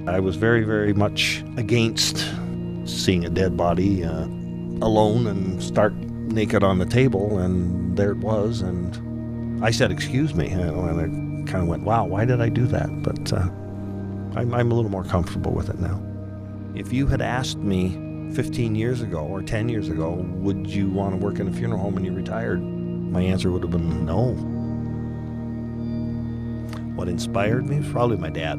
I was very, very much against seeing a dead body alone and stark naked on the table, and there it was, and I said, "Excuse me," and I kind of went, "Wow, why did I do that?" But I'm a little more comfortable with it now. If you had asked me 15 years ago or 10 years ago, would you want to work in a funeral home when you retired? My answer would have been no. What inspired me was probably my dad.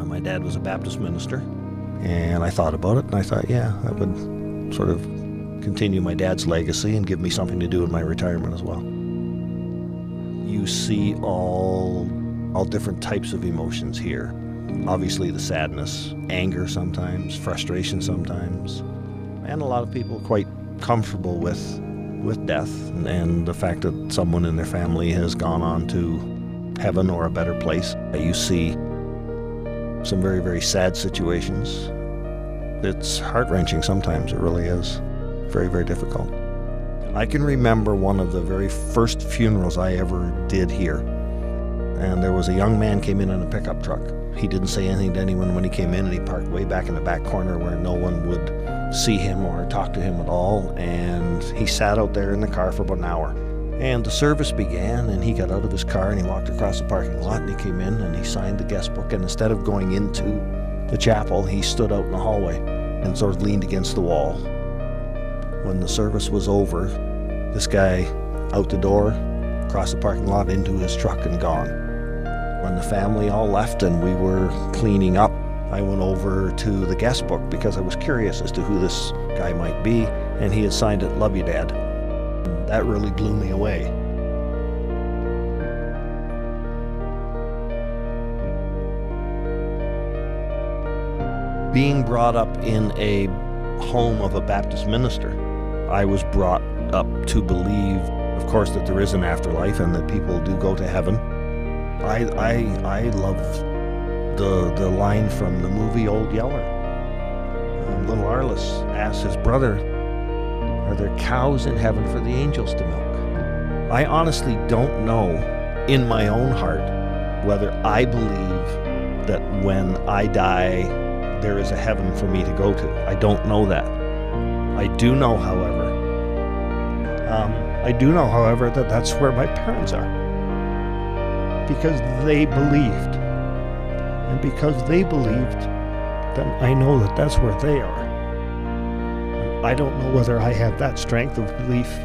My dad was a Baptist minister, and I thought about it, and I thought, yeah, that would sort of continue my dad's legacy and give me something to do in my retirement as well. You see all different types of emotions here. Obviously the sadness, anger sometimes, frustration sometimes, and a lot of people quite comfortable with death and the fact that someone in their family has gone on to heaven or a better place. You see some very, very sad situations. It's heart-wrenching sometimes, it really is. Very, very difficult. I can remember one of the very first funerals I ever did here. And there was a young man came in a pickup truck. He didn't say anything to anyone when he came in, and he parked way back in the back corner where no one would see him or talk to him at all. And he sat out there in the car for about an hour. And the service began, and he got out of his car and he walked across the parking lot, and he came in and he signed the guest book. And instead of going into the chapel, he stood out in the hallway and sort of leaned against the wall. When the service was over, this guy out the door, across the parking lot into his truck and gone. When the family all left and we were cleaning up, I went over to the guest book because I was curious as to who this guy might be, and he had signed it, "Love you, Dad." That really blew me away. Being brought up in a home of a Baptist minister, I was brought up to believe, of course, that there is an afterlife and that people do go to heaven. I love the line from the movie Old Yeller. Little Arliss asks his brother, "Are there cows in heaven for the angels to milk?" I honestly don't know in my own heart whether I believe that when I die there is a heaven for me to go to. I don't know that. I do know, however, that that's where my parents are. Because they believed. And because they believed, then I know that that's where they are. I don't know whether I have that strength of belief